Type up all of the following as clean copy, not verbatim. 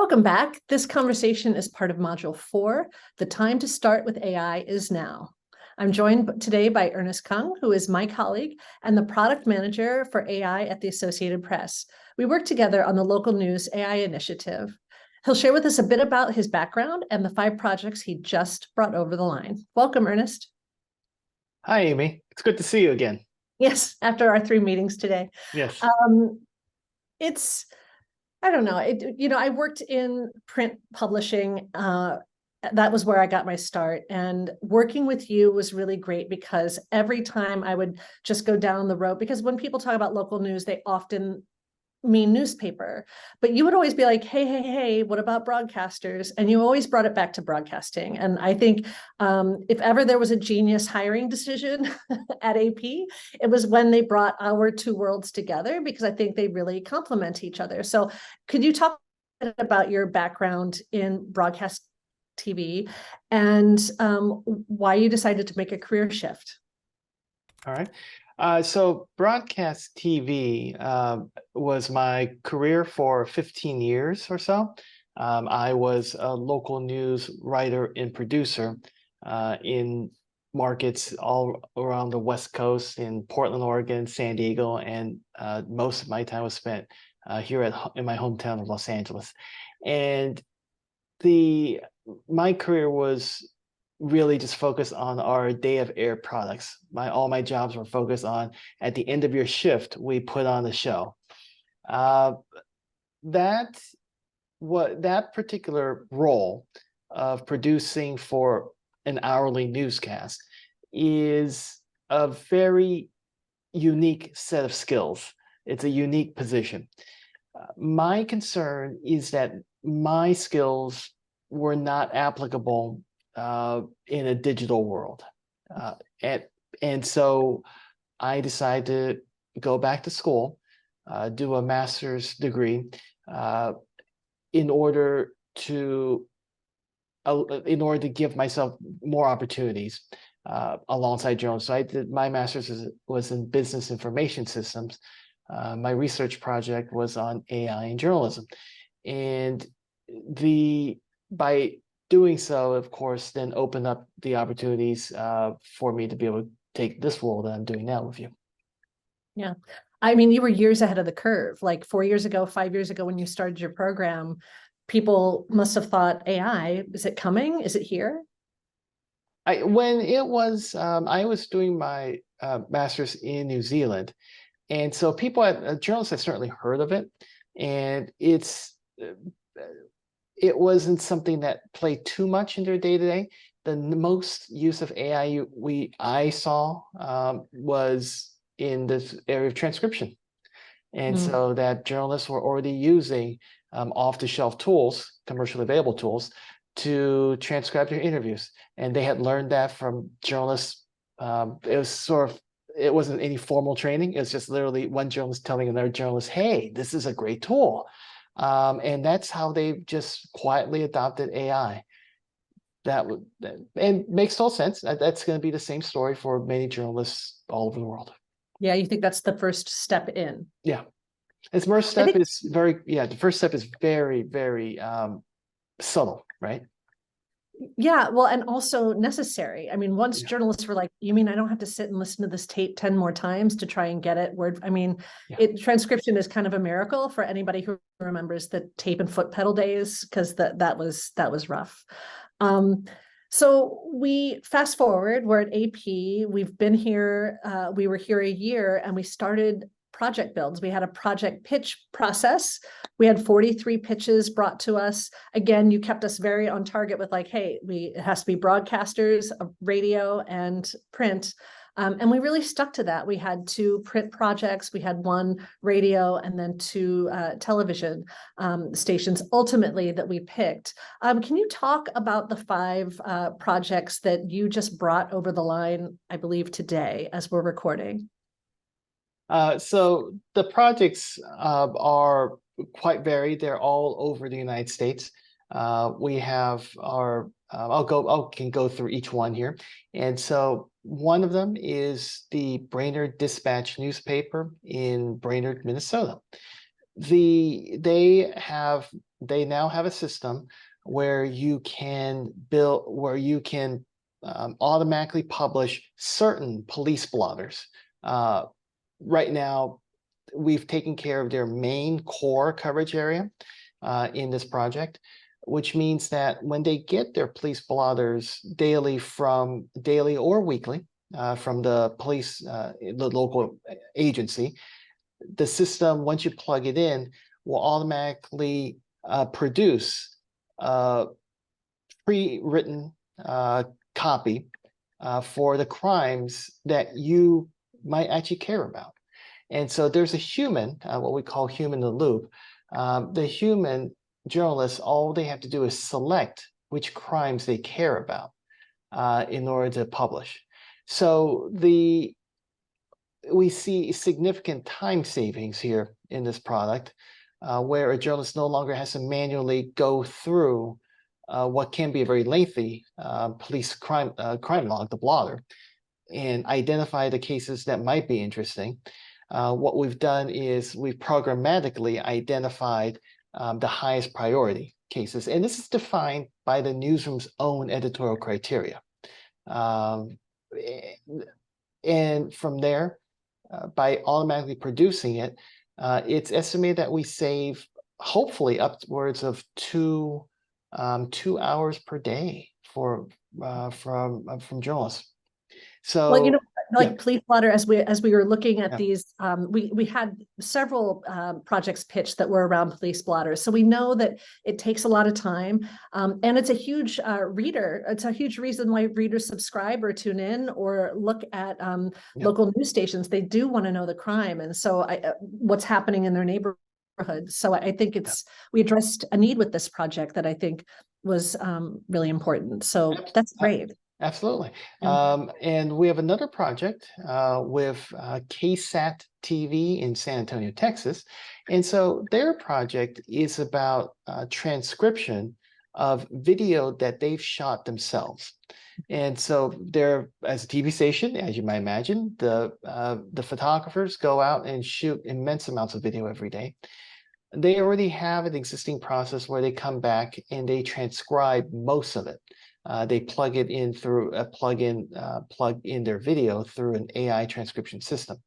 Welcome back. This conversation is part of Module 4. The time to start with AI is now. I'm joined today by Ernest Kung, who is my colleague and the product manager for AI at the Associated Press. We work together on the local news AI initiative. He'll share with us a bit about his background and the 5 projects he just brought over the line. Welcome, Ernest. Hi, Amy. It's good to see you again. Yes, after our 3 meetings today. Yes. I don't know. I worked in print publishing. That was where I got my start. And working with you was really great because every time I would just go down the road, because when people talk about local news, they often mean newspaper, but you would always be like, hey, what about broadcasters? And you always brought it back to broadcasting. And I think if ever there was a genius hiring decision at AP, it was when they brought our 2 worlds together, because I think they really complement each other. So could you talk about your background in broadcast TV and why you decided to make a career shift? All right. So broadcast TV was my career for 15 years or so. I was a local news writer and producer in markets all around the West Coast, in Portland, Oregon, San Diego, and most of my time was spent here in my hometown of Los Angeles. And my career was really just focused on our day of air products. All my jobs were focused on, at the end of your shift, we put on a show. That particular role of producing for an hourly newscast is a very unique set of skills. It's a unique position. My concern is that my skills were not applicable in a digital world. And so I decided to go back to school, do a master's degree in order to give myself more opportunities alongside journalism. So I did my master's was in business information systems. My research project was on AI and journalism. And by doing so, of course, then open up the opportunities for me to be able to take this role that I'm doing now with you. Yeah. I mean, you were years ahead of the curve. Like 4 years ago, 5 years ago, when you started your program, people must have thought, AI, is it coming? Is it here? I was doing my master's in New Zealand. And so journalists had certainly heard of it. And it wasn't something that played too much in their day-to-day. The most use of AI I saw was in this area of transcription. And so that journalists were already using off-the-shelf tools, commercially available tools, to transcribe their interviews. And they had learned that from journalists. It wasn't any formal training. It was just literally one journalist telling another journalist, hey, this is a great tool. And that's how they just quietly adopted AI. And makes total sense. That's going to be the same story for many journalists all over the world. Yeah, you think that's the first step in? Yeah, the first step is very, very subtle, right? Yeah, well, and also necessary. I mean, once journalists were like, you mean I don't have to sit and listen to this tape 10 more times to try and get it word? I mean, transcription is kind of a miracle for anybody who remembers the tape and foot pedal days, because that was rough. So we fast forward, we're at AP, we've been here, we were here a year, and we started project builds. We had a project pitch process. We had 43 pitches brought to us. Again, you kept us very on target with like, hey, it has to be broadcasters, radio and print. And we really stuck to that. We had 2 print projects, we had 1 radio, and then 2 television stations ultimately that we picked. Can you talk about the 5 projects that you just brought over the line, I believe today, as we're recording? So the projects are quite varied. They're all over the United States. We have can go through each one here. And so one of them is the Brainerd Dispatch newspaper in Brainerd, Minnesota. They have they now have a system where you can build, where you can automatically publish certain police blotters. Right now, we've taken care of their main core coverage area in this project, which means that when they get their police blotters daily or weekly from the police, the local agency, the system, once you plug it in, will automatically produce a pre-written copy for the crimes that you might actually care about. And so there's a human, what we call human in the loop. The human journalists, all they have to do is select which crimes they care about in order to publish. So we see significant time savings here in this product, where a journalist no longer has to manually go through what can be a very lengthy police crime log, the blotter, and identify the cases that might be interesting. What we've done is we've programmatically identified the highest priority cases, and this is defined by the newsroom's own editorial criteria. And from there, by automatically producing it, it's estimated that we save hopefully upwards of 2 hours per day from journalists. So, well, you know, like yeah. police blotter, as we were looking at these, we had several projects pitched that were around police blotters. So we know that it takes a lot of time, and it's a huge reader. It's a huge reason why readers subscribe or tune in or look at local news stations. They do want to know the crime, and so what's happening in their neighborhood. So I think we addressed a need with this project that I think was really important. So that's great. Absolutely. And we have another project with KSAT TV in San Antonio, Texas. And so their project is about transcription of video that they've shot themselves. And so they're, as a TV station, as you might imagine, the photographers go out and shoot immense amounts of video every day. They already have an existing process where they come back and they transcribe most of it. They plug it in through a plug in their video through an AI transcription system.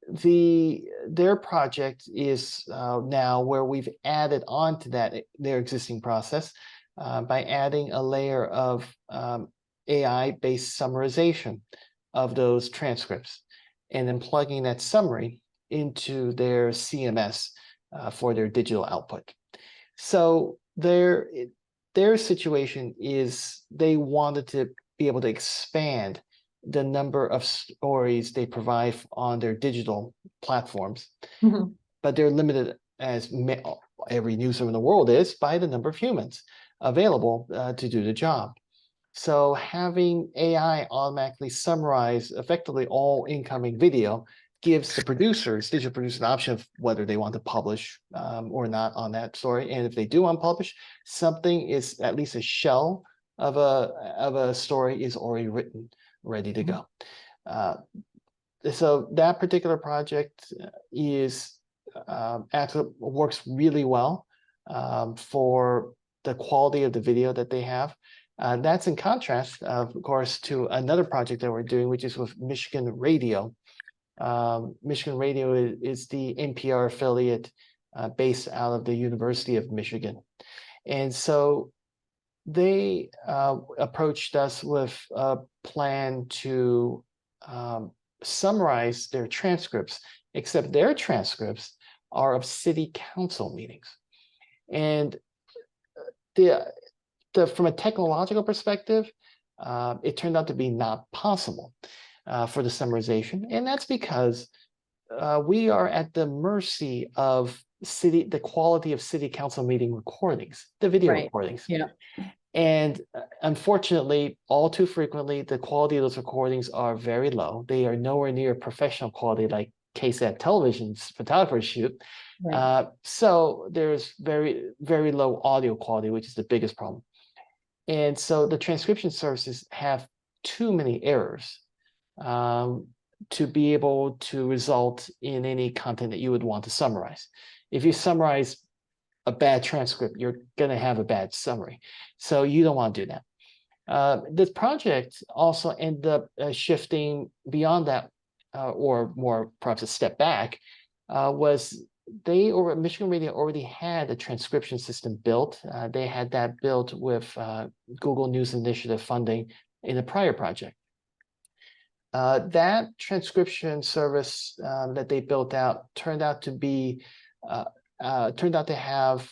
Their project is now where we've added on to that their existing process by adding a layer of AI-based summarization of those transcripts, and then plugging that summary into their CMS for their digital output. So their situation is they wanted to be able to expand the number of stories they provide on their digital platforms, but they're limited, as every newsroom in the world is, by the number of humans available to do the job. So having AI automatically summarize effectively all incoming video gives the digital producers, an option of whether they want to publish or not on that story. And if they do unpublish, something is at least a shell of a story is already written, ready to go. So that particular project actually works really well for the quality of the video that they have. That's in contrast, of course, to another project that we're doing, which is with Michigan Radio. Michigan Radio is the NPR affiliate based out of the University of Michigan. And so they approached us with a plan to summarize their transcripts, except their transcripts are of city council meetings. And from a technological perspective, it turned out to be not possible for the summarization. And that's because we are at the mercy of the quality of city council meeting recordings, the video recordings. Yeah. And unfortunately, all too frequently, the quality of those recordings are very low. They are nowhere near professional quality like KSAT television's photographers shoot. Right. So there's very, very low audio quality, which is the biggest problem. And so the transcription services have too many errors to be able to result in any content that you would want to summarize. If you summarize a bad transcript, you're going to have a bad summary. So you don't want to do that. This project also ended up shifting beyond that, or more perhaps a step back, was Michigan Radio already had a transcription system built. They had that built with Google News Initiative funding in a prior project. That transcription service that they built out turned out to have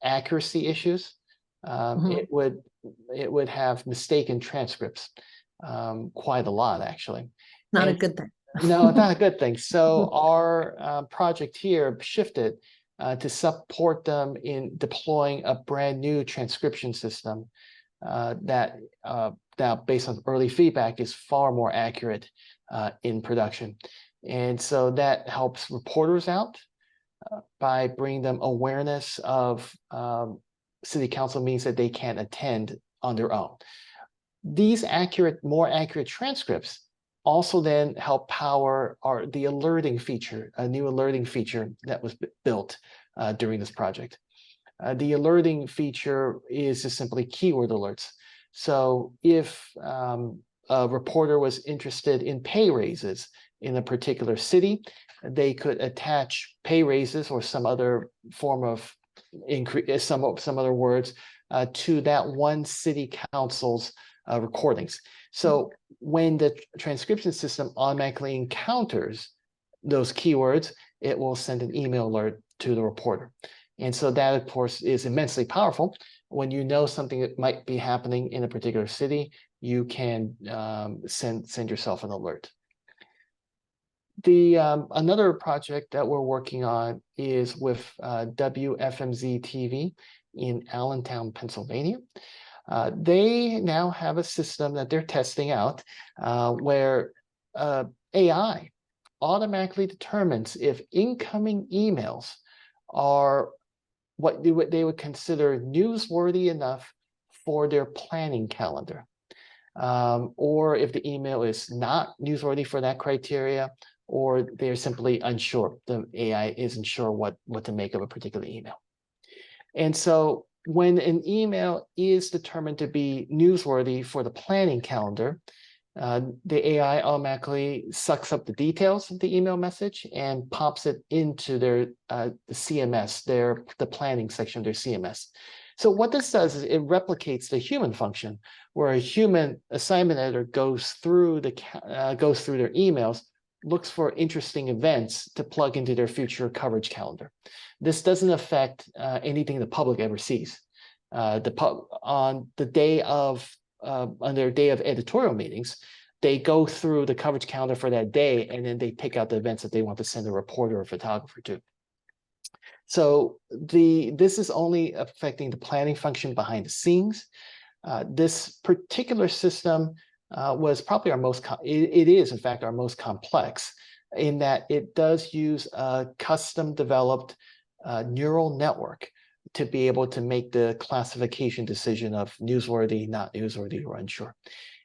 accuracy issues. It would have mistaken transcripts, quite a lot actually. Not a good thing. No, not a good thing. So our project here shifted to support them in deploying a brand new transcription system that now, based on early feedback, is far more accurate in production. And so that helps reporters out by bringing them awareness of city council meetings that they can't attend on their own. These more accurate transcripts also then help power the alerting feature, a new alerting feature that was built during this project. The alerting feature is just simply keyword alerts. So if a reporter was interested in pay raises in a particular city, they could attach pay raises or some other form of increase, some other words to that one city council's recordings. So when the transcription system automatically encounters those keywords, it will send an email alert to the reporter. And so that, of course, is immensely powerful. When you know something that might be happening in a particular city, you can send yourself an alert. Another project that we're working on is with WFMZ TV in Allentown, Pennsylvania. They now have a system that they're testing out where AI automatically determines if incoming emails are what they would consider newsworthy enough for their planning calendar, or if the email is not newsworthy for that criteria, or they're simply unsure. The AI isn't sure what to make of a particular email. And so when an email is determined to be newsworthy for the planning calendar, the AI automatically sucks up the details of the email message and pops it into their the CMS, the planning section of their CMS. So what this does is it replicates the human function, where a human assignment editor goes through their emails, looks for interesting events to plug into their future coverage calendar. This doesn't affect anything the public ever sees. On their day of editorial meetings, they go through the coverage calendar for that day, and then they pick out the events that they want to send a reporter or photographer to. So this is only affecting the planning function behind the scenes. This particular system was probably it is in fact our most complex, in that it does use a custom developed neural network to be able to make the classification decision of newsworthy, not newsworthy, or unsure.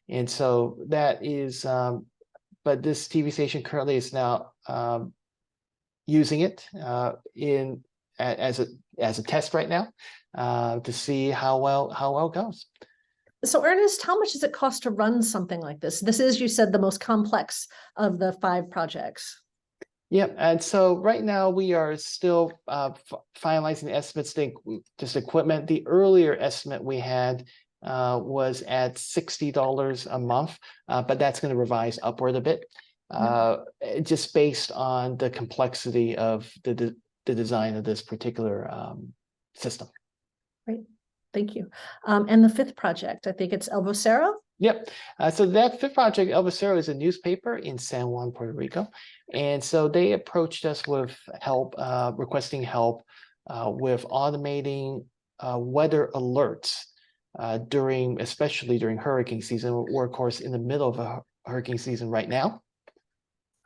And so that is, but this TV station currently is now using it as a test right now to see how well it goes. So Ernest, how much does it cost to run something like this? This is, you said, the most complex of the 5 projects. Yep, and so right now we are still finalizing the estimates, just equipment. The earlier estimate we had was at $60 a month, but that's going to revise upward a bit, just based on the complexity of the design of this particular system. Great, thank you. And the 5th project, I think it's El Vocero? Yep. So that 5th project, El Vocero, is a newspaper in San Juan, Puerto Rico. And so they approached us with help, requesting help with automating weather alerts especially during hurricane season. We're, of course, in the middle of a hurricane season right now.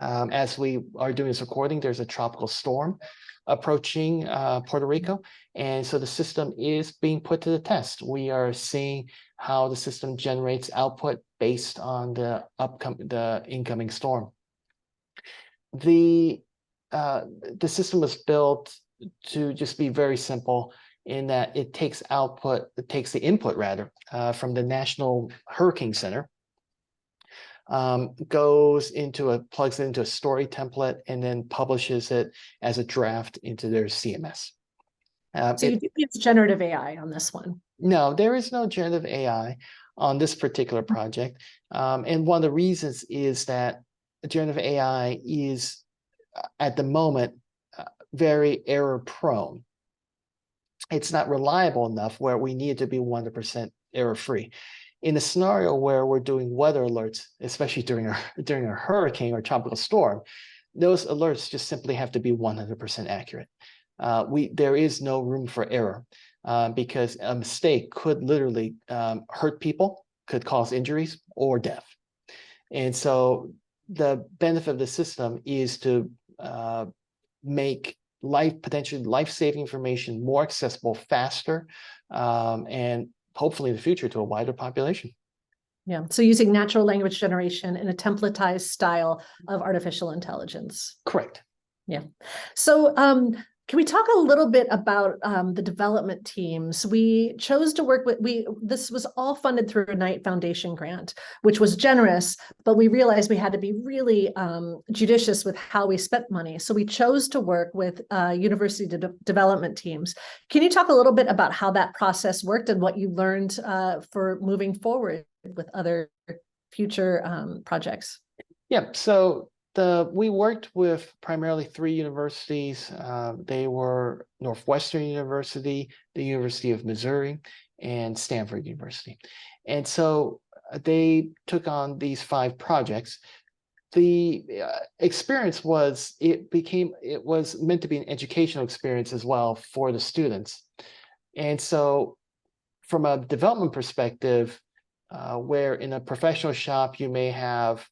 As we are doing this recording, there's a tropical storm approaching Puerto Rico. And so the system is being put to the test. We are seeing how the system generates output based on the incoming storm. The system was built to just be very simple in that it takes the input rather, from the National Hurricane Center, plugs it into a story template, and then publishes it as a draft into their CMS. So you do use generative AI on this one? No, there is no generative AI on this particular project. And one of the reasons is that generative AI is, at the moment, very error prone. It's not reliable enough where we need to be 100% error free. In a scenario where we're doing weather alerts, especially during a hurricane or tropical storm, those alerts just simply have to be 100% accurate. There is no room for error, because a mistake could literally hurt people, could cause injuries or death. And so the benefit of the system is to make potentially life-saving information more accessible, faster, and hopefully in the future to a wider population. Yeah, so using natural language generation in a templatized style of artificial intelligence. Correct. Yeah. So can we talk a little bit about the development teams? We chose to work with, this was all funded through a Knight Foundation grant, which was generous, but we realized we had to be really judicious with how we spent money. So we chose to work with university development teams. Can you talk a little bit about how that process worked and what you learned for moving forward with other future projects? Yeah, so we worked with primarily 3 universities. They were Northwestern University, the University of Missouri, and Stanford University. And so they took on these 5 projects. The experience was, it was meant to be an educational experience as well for the students. And so from a development perspective, where in a professional shop you may have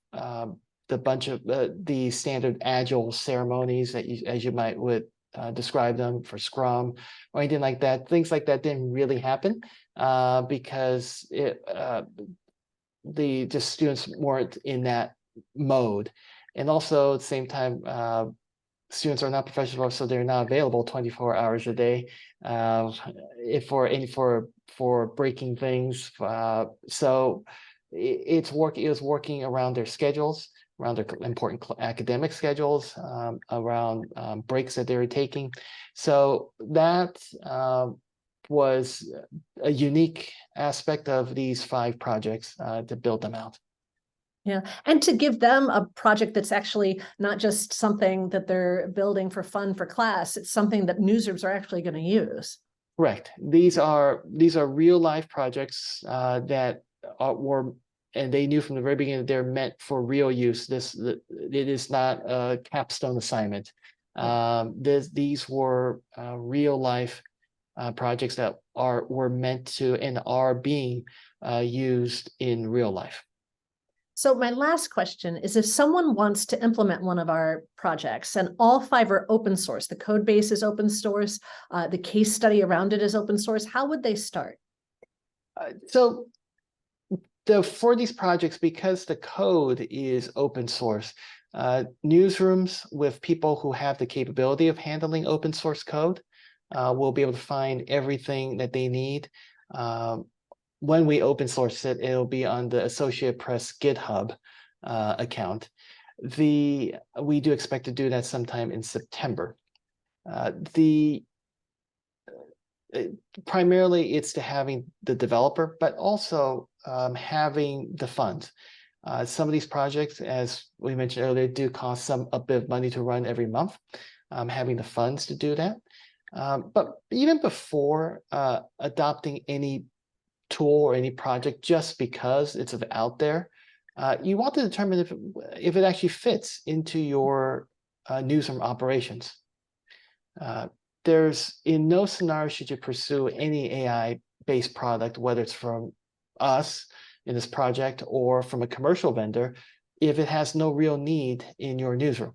the bunch of the standard agile ceremonies that as you would describe them for Scrum or anything like that. Things like that didn't really happen because the students weren't in that mode. And also at the same time, students are not professionals, so they're not available 24 hours a day for breaking things. So it was working around their schedules, around their important academic schedules, around breaks that they were taking. So that was a unique aspect of these 5 projects to build them out. Yeah, and to give them a project that's actually not just something that they're building for fun for class, it's something that newsrooms are actually going to use. Correct. These are real life projects that were, and they knew from the very beginning that they're meant for real use. It is not a capstone assignment. These were real life projects that were meant to and are being used in real life. So my last question is, if someone wants to implement one of our projects, and all 5 are open source, the code base is open source, the case study around it is open source, how would they start? For these projects, because the code is open source, newsrooms with people who have the capability of handling open source code will be able to find everything that they need. When we open source it, it'll be on the Associated Press GitHub account. We do expect to do that sometime in September. Primarily, it's to having the developer, but also having the funds. Some of these projects, as we mentioned earlier, do cost a bit of money to run every month. Having the funds to do that. But even before adopting any tool or any project, just because it's out there, you want to determine if it actually fits into your newsroom operations. There's in no scenario should you pursue any AI-based product, whether it's from us in this project or from a commercial vendor, if it has no real need in your newsroom.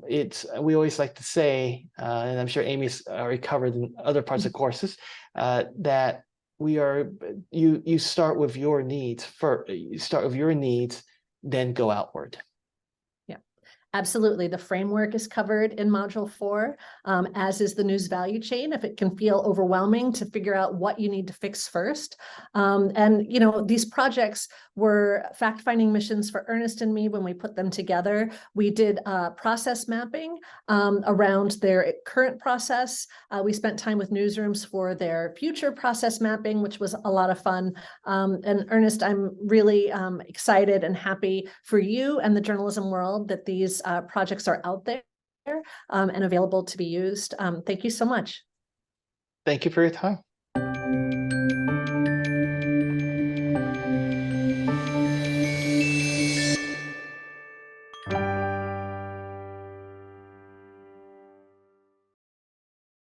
We always like to say, and I'm sure Amy's already covered in other parts of courses, that you start with your needs first. You start with your needs, then go outward. Yeah, Absolutely. The framework is covered in Module 4, as is the news value chain, if it can feel overwhelming to figure out what you need to fix first. And, you know, these projects were fact-finding missions for Ernest and me when we put them together. We did process mapping around their current process. We spent time with newsrooms for their future process mapping, which was a lot of fun. And Ernest, I'm really excited and happy for you and the journalism world that these projects are out there and available to be used. Thank you so much. Thank you for your time.